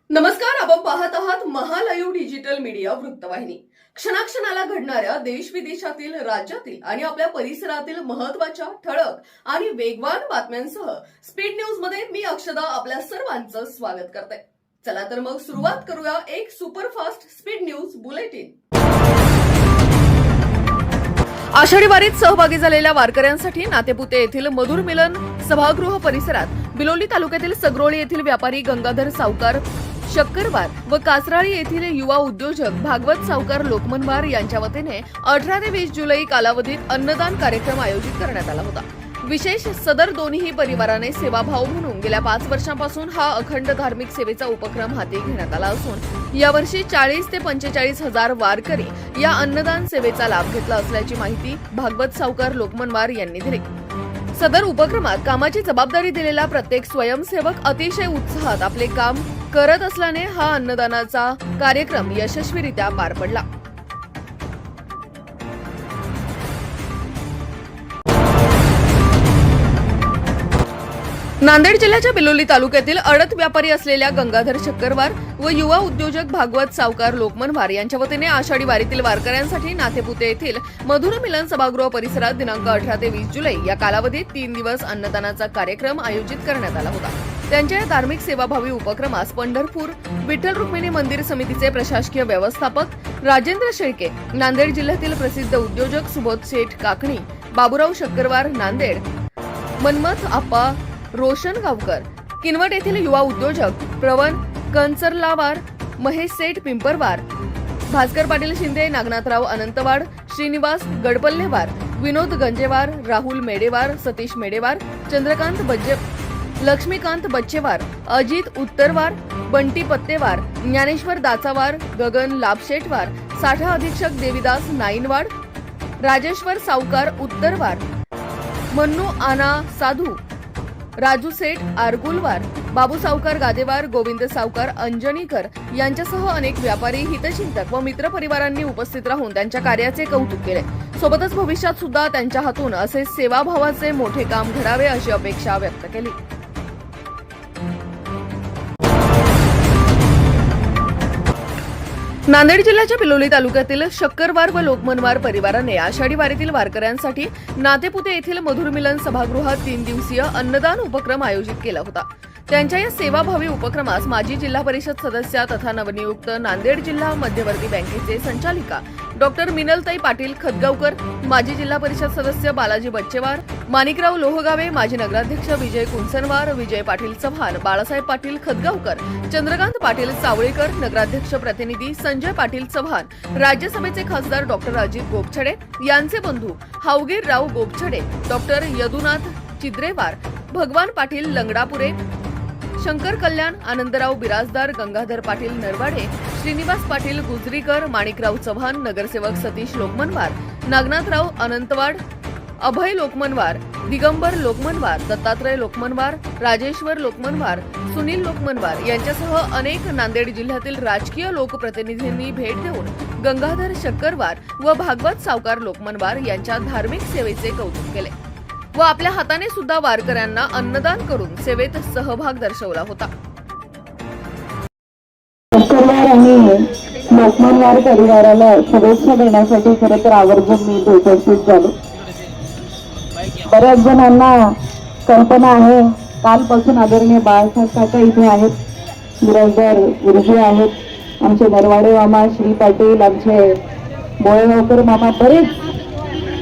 नमस्कार, आपण पाहत आहात महालाईव्ह डिजिटल मीडिया वृत्तवाहिनी। क्षणाक्षणाला घडणाऱ्या देश विदेशातील, राज्यातील आणि आपल्या परिसरातील महत्त्वाच्या, ठळक आणि वेगवान बातम्यांसह स्पीड न्यूज मध्ये मी अक्षदा आपल्या सर्वांचं स्वागत करते। चला तर मग सुरुवात करूया एक superfast speed news bulletin. Ashadhi वारीत सहभागी झालेल्या वारकऱ्यांसाठी नातेपुते येथील मधुर मिलन सभागृह परिसरात बिलोली तालुक्यातील सगरोळी येथील व्यापारी गंगाधर सावकार शक्करवार व कासराळी येथील युवा उद्योजक भागवत सावकार लोकमनवार यांच्या वतीने 18 ते 20 जुलै कालावधीत अन्नदान कार्यक्रम आयोजित करण्यात आला होता। विशेष सदर दोन्ही परिवाराने सेवाभाव म्हणून गेल्या 5 वर्षांपासून हा अखंड धार्मिक सेवेचा उपक्रम हाती घेण्यात आला असून यावर्षी 40 ते 45 हजार वारकरी या अन्नदान सेवेचा लाभ घेतला असल्याची माहिती भागवत सावकार लोकमनवार यांनी दिली। सदर उपक्रमात कामाची जबाबदारी दिलेला प्रत्येक स्वयंसेवक अतिशय उत्साहात आपले काम करत असल्याने हा अन्नदानाचा कार्यक्रम यशस्वीरित्या पार पडला। नांदेड जिल्ह्याच्या बिलोली तालुक्यातील अडत व्यापारी असलेल्या गंगाधर शक्करवार व युवा उद्योजक भागवत सावकार लोकमनवार यांच्या वतीने आषाढी वारीतील वारकऱ्यांसाठी नातेपुते येथील मधुर मिलन सभागृह परिसरात दिनांक 18 ते 20 जुलै या कालावधीत 3 दिवस अन्नदानाचा कार्यक्रम आयोजित करण्यात आला होता। त्यांच्या या धार्मिक सेवाभावी उपक्रमास पंढरपूर विठ्ठल रुक्मिणी मंदिर समितीचे प्रशासकीय व्यवस्थापक राजेंद्र शेळके, नांदेड जिल्ह्यातील प्रसिद्ध उद्योजक सुबोध शेठ काकणी, बाबूराव शक्करवार नांदेड, मनमथ आप्पा रोशनगावकर, किनवट येथील युवा उद्योजक प्रवन कंचरलावार, महेश सेठ पिंपरवार, भास्कर पाटील शिंदे, नागनाथराव अनंतवाड, श्रीनिवास गडपल्लेवार, विनोद गंजेवार, राहुल मेडेवार, सतीश मेडेवार, चंद्रकांत लक्ष्मीकांत बच्चेवार, अजित उत्तरवार, बंटी पत्तेवार, ज्ञानेश्वर दाचावार, गगन लाभशेठवार, साठा अधीक्षक देवीदास नाईनवाड, राजेश्वर सावकार उत्तरवार, मन्नू आना साधू, राजू सेठ आरगुलवार, बाबू सावकार गादेवार, गोविंद सावकार अंजनीकर यांच्यासह अनेक व्यापारी, हितचिंतक व मित्र परिवारांनी उपस्थित राहून त्यांच्या कार्याचे कौतुक केले। सोबतच भविष्यात सुद्धा त्यांच्या हातून असे सेवाभावाचे मोठे काम घडावे अशी अपेक्षा व्यक्त केली। नांदेड जिल्ह्याच्या बिलोली तालुक्यातील शक्करवार व लोकमनवार परिवाराने आषाढी वारीतील वारकऱ्यांसाठी नातेपुते येथील मधुर मिलन सभागृहात 3 दिवसीय अन्नदान उपक्रम आयोजित केला होता। त्यांच्या या सेवाभावी उपक्रमास माजी जिल्हा परिषद सदस्या तथा नवनियुक्त नांदेड जिल्हा मध्यवर्ती बँकेचे संचालिका डॉक्टर मिनलताई पाटील खदगावकर, माजी जिल्हा परिषद सदस्य बालाजी बच्चेवार, माणिकराव लोहगावे, माजी नगराध्यक्ष विजय कुंसनवार, विजय पाटील चव्हाण, बाळासाहेब पाटील खदगावकर, चंद्रकांत पाटील सावळेकर, नगराध्यक्ष प्रतिनिधी संजय पाटील चव्हाण, राज्यसभेचे खासदार डॉक्टर अजित गोपछडे यांचे बंधू हावगीरराव गोपछडे, डॉक्टर यदुनाथ चिद्रेवार, भगवान पाटील लंगडापुरे, शंकर कल्याण, आनंदराव बिराजदार, गंगाधर पाटील नरवाडे, श्रीनिवास पाटील गुजरीकर, माणिकराव चव्हाण, नगरसेवक सतीश लोकमनवार, नागनाथराव अनंतवाड, अभय लोकमनवार, दिगंबर लोकमनवार, दत्तात्रय लोकमनवार, राजेश्वर लोकमनवार, सुनील लोकमनवार यांच्यासह अनेक नांदेड जिल्ह्यातील राजकीय लोकप्रतिनिधींनी भेट देऊन गंगाधर शक्करवार व भागवत सावकार लोकमनवार यांच्या धार्मिक सेवेचे कौतुक केले व आपल्या हाताने सुद्धा वारकऱ्यांना अन्नदान करून सेवेत सहभाग दर्शवला होता। शक्करवार आणि लोकमनवार परिवाराला शुभेच्छा देण्यासाठी खरं तर आवर्जून मी उपस्थित झालो। बऱ्याच जणांना कल्पना आहे, कालपासून आदरणीय बाळासाहेब काका इथे आहेत, बिराजदार गुरुजी आहेत, आमचे नरवाडे मामा, श्री पाटील, आमचे बोळेगावकर मामा, बरेच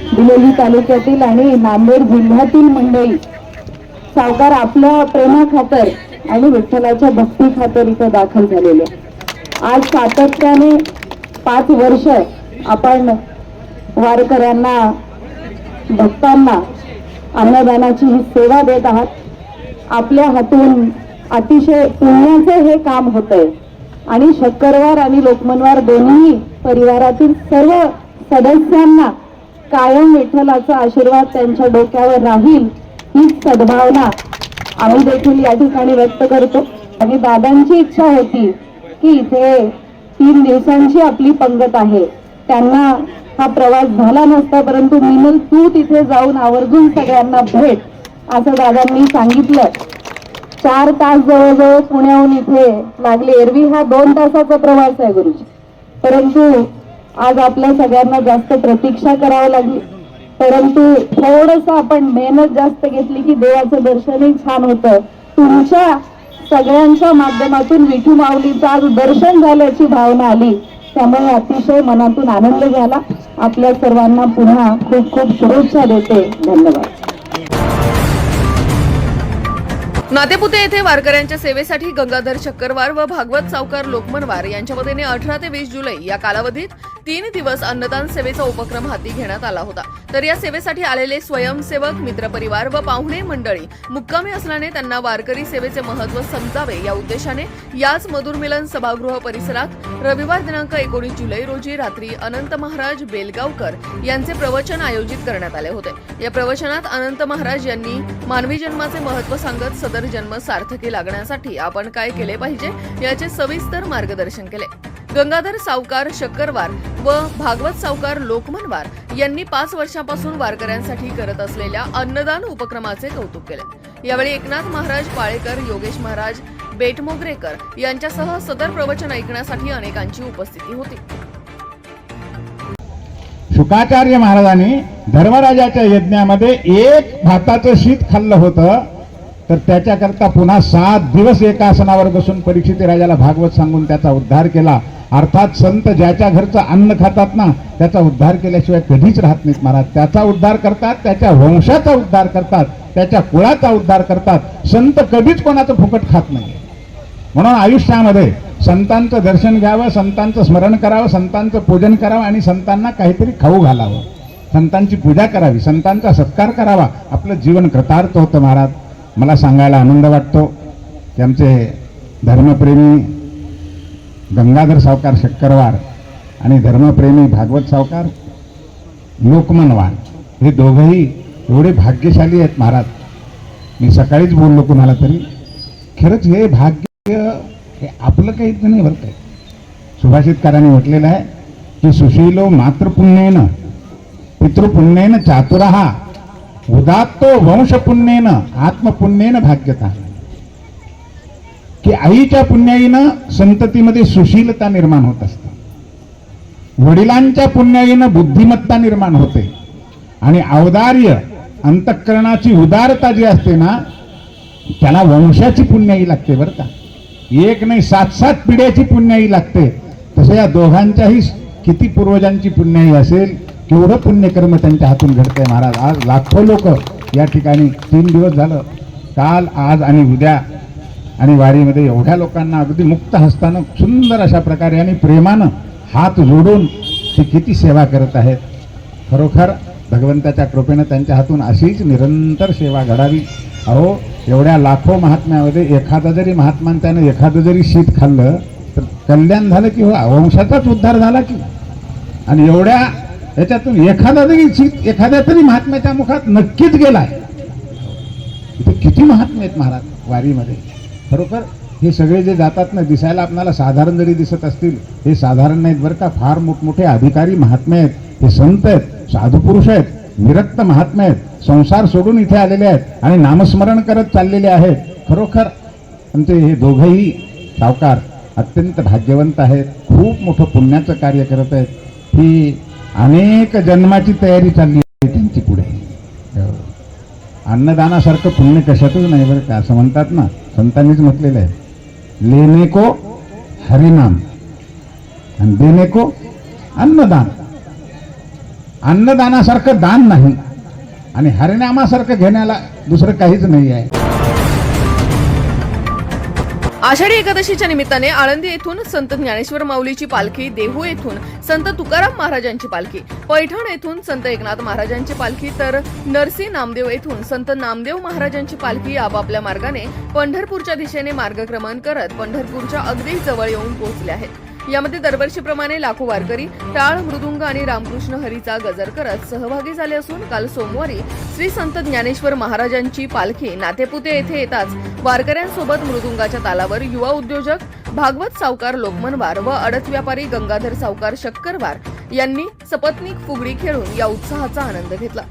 बिलोली तालुक्यातील आणि नांदेड जिल्ह्यातील मंडळी सावकार आपल्या प्रेमाखातर आणि विठ्ठलाच्या भक्ती खातर इथं दाखल झालेले। आज सातत्याने 5 वर्ष आपण वारकऱ्यांना, भक्तांना अन्नदानाची ही सेवा देत आहात। आपल्या हातून अतिशय पुण्याचे हे काम होतंय आणि शक्करवार आणि लोकमनवार दोन्ही परिवारातील सर्व सदस्यांना कायम विठ्ठलाचा आशीर्वाद त्यांच्या डोक्यावर राहील ही सद्भावना आम्ही देखील या ठिकाणी व्यक्त करतो। आणि दादांची इच्छा होती की इथे 3 दिवसांची आपली पंगत आहे, त्यांना हा प्रवास झाला नसता, परंतु मिनल तू तिथे जाऊन आवर्जून सगळ्यांना भेट असं दादांनी सांगितलं। 4 तास जवळजवळ पुण्याहून इथे लागले. एरवी हा 2 तासाचा प्रवास आहे गुरुजी, परंतु आज आपल्या सगळ्यांना जास्त प्रतीक्षा करावी लागली. परंतु थोडस आपण मेहनत जास्त घेतली की देवाचं दर्शनही छान होतं. तुमच्या सगळ्यांच्या माध्यमातून विठू माऊलीचं आज दर्शन झाल्याची भावना आली, त्यामुळे अतिशय मनातून आनंद झाला. आपल्या सर्वांना पुन्हा खूप खूप शुभेच्छा देते. धन्यवाद. नातेपुते येथे वारकऱ्यांच्या सेवेसाठी गंगाधर शक्करवार व भागवत सावकार लोकमनवार यांच्या वतीने 18 ते 20 जुलै या कालावधीत 3 दिवस अन्नदान सेवेचा उपक्रम हाती घेण्यात आला होता. तर या सेवेसाठी आलेले स्वयंसेवक, मित्रपरिवार व पाहुणे मंडळी मुक्कामी असल्याने त्यांना वारकरी सेवेचे महत्त्व समजावे या उद्देशाने याच मधुर मिलन सभागृह परिसरात रविवार दिनांक 19 जुलै रोजी रात्री अनंत महाराज बेलगावकर यांचे प्रवचन आयोजित करण्यात आले होते. या प्रवचनात अनंत महाराज यांनी मानवी जन्माचे महत्त्व सांगत सदर जन्म सार्थकी लागण्यासाठी आपण काय केले पाहिजे याचे सविस्तर मार्गदर्शन केले. गंगाधर सावकार शक्करवार व भागवत सावकार लोकमनवार यांनी 5 वर्षांपासून वारकऱ्यांसाठी करत असलेल्या अन्नदान उपक्रमाचे कौतुक केले. यावेळी एकनाथ महाराज पाळेकर, योगेश महाराज बेटमोगरेकर यांच्यासह सदर प्रवचन ऐकण्यासाठी अनेकांची उपस्थिती होती. शुकाचार्य महाराजांनी धर्मराजाच्या यज्ञामध्ये 1 भाताचं शीत खाल्लं होतं, तर त्याच्याकरता पुन्हा 7 दिवस एका आसनावर बसून परीक्षित राजाला भागवत सांगून त्याचा उद्धार केला. अर्थात संत ज्याच्या घरचं अन्न खातात ना, त्याचा उद्धार केल्याशिवाय कधीच राहत नाहीत महाराज. त्याचा उद्धार करतात, त्याच्या वंशाचा उद्धार करतात, त्याच्या कुळाचा उद्धार करतात. संत कधीच कोणाचं फुकट खात नाही. म्हणून आयुष्यामध्ये संतांचं दर्शन घ्यावं, संतांचं स्मरण करावं, संतांचं पूजन करावं आणि संतांना काहीतरी खाऊ घालावं, संतांची पूजा करावी, संतांचा सत्कार करावा. आपलं जीवन कृतार्थ होतं महाराज. मला सांगायला आनंद वाटतो की आमचे धर्मप्रेमी गंगाधर सावकार शक्करवार आणि धर्मप्रेमी भागवत सावकार लोकमनवार हे दोघंही एवढे भाग्यशाली आहेत महाराज. मी सकाळीच बोललो कुणाला तरी, खरंच हे भाग्य हे आपलं काहीच नाही बरं काय. सुभाषितकारांनी म्हटलेलं आहे की सुशीलो मातृपुण्येन पितृपुण्येन चातुरहा उदात्तो वंशपुण्येनं आत्मपुण्येनं भाग्यता. की आईच्या पुण्याईनं संततीमध्ये सुशीलता निर्माण होत असते, वडिलांच्या पुण्याईनं बुद्धिमत्ता निर्माण होते आणि औदार्य अंतःकरणाची उदारता जी असते ना, त्याला वंशाची पुण्याई लागते बरं का. 1 नाही 7 पिढ्याची पुण्याई लागते. तसं या दोघांच्याही किती पूर्वजांची पुण्याई असेल, केवढं पुण्यकर्म त्यांच्या हातून घडतंय महाराज. आज लाखो लोक या ठिकाणी 3 दिवस झालं, काल, आज आणि उद्या, आणि वारीमध्ये एवढ्या लोकांना अगदी मुक्त हस्तानं सुंदर अशा प्रकारे आणि प्रेमानं हात जोडून ते किती सेवा करत आहेत. खरोखर भगवंताच्या कृपेनं त्यांच्या हातून अशीच निरंतर सेवा घडावी. अहो, एवढ्या लाखो महात्म्यामध्ये एखादा जरी महात्मान त्यानं एखादं जरी शीत खाल्लं तर कल्याण झालं की हो, वंशाचाच उद्धार झाला की. आणि एवढ्या याच्यातून एखादा जरी शीत एखाद्या तरी महात्म्याच्या मुखात नक्कीच गेलाय. इथे किती महात्मे आहेत महाराज वारीमध्ये. खरोखर हे सगळे जे जातात ना, दिसायला आपल्याला साधारण जरी दिसत असतील, हे साधारण नाहीत बरं का. फार मोठमोठे अधिकारी महात्मे आहेत, हे संत आहेत, साधुपुरुष आहेत, विरक्त महात्मे आहेत, संसार सोडून इथे आलेले आहेत आणि नामस्मरण करत चाललेले आहेत. खरोखर आमचे हे दोघंही सावकार अत्यंत भाग्यवंत आहेत, खूप मोठं पुण्याचं कार्य करत आहेत. ही अनेक जन्माची तयारी चालली आहे त्यांची पुढे. अन्नदानासारखं पुण्य कशातच नाही बरं का. असं म्हणतात ना, संतांनीच म्हटलेलं आहे, लेने को हरिनाम आणि देने को अन्नदान. अन्नदानासारखं दान नाही आणि हरिनामासारखं घेण्याला दुसरं काहीच नाही आहे. आषाढी एकादशीच्या निमित्ताने आळंदी येथून संत ज्ञानेश्वर माऊलीची पालखी, देहू येथून संत तुकाराम महाराजांची पालखी, पैठण येथून संत एकनाथ महाराजांची पालखी, तर नरसी नामदेव येथून संत नामदेव महाराजांची पालखी आपापल्या मार्गाने पंढरपूरच्या दिशेने मार्गक्रमण करत पंढरपूरच्या अगदी जवळ येऊन पोहोचले आहेत. यामध्ये दरवर्षीप्रमाणे लाखो वारकरी टाळ, मृदुंग आणि रामकृष्ण हरीचा गजर करत सहभागी झाले असून काल सोमवारी श्री संत ज्ञानेश्वर महाराजांची पालखी नातेपुते येथे येताच वारकऱ्यांसोबत मृदुंगाच्या तालावर युवा उद्योजक भागवत सावकार लोकमनवार व अडत व्यापारी गंगाधर सावकार शक्करवार यांनी सपत्नीक फुगडी खेळून या उत्साहाचा आनंद घेतला.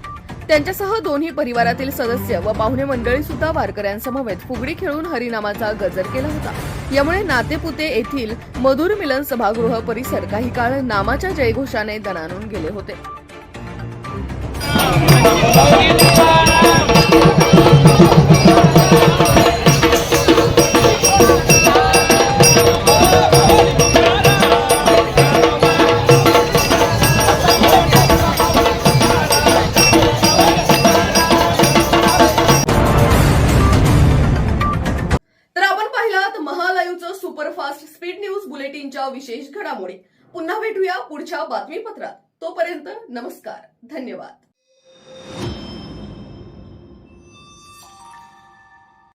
त्यांच्यासह दोन्ही परिवारातील सदस्य व पाहुणे मंडळी सुद्धा वारकऱ्यांसमवेत फुगडी खेळून हरिनामाचा गजर केला होता. यामुळे नातेपुते येथील मधुर मिलन सभागृह परिसर काही काळ नामाच्या जयघोषाने दणाणून गेले होते. तर आपण पाहिलात महालाईव्हचं सुपरफास्ट स्पीड न्यूज बुलेटिनच्या विशेष घडामोडी. पुन्हा भेटूया पुढच्या बातमीपत्रात. तोपर्यंत नमस्कार, धन्यवाद.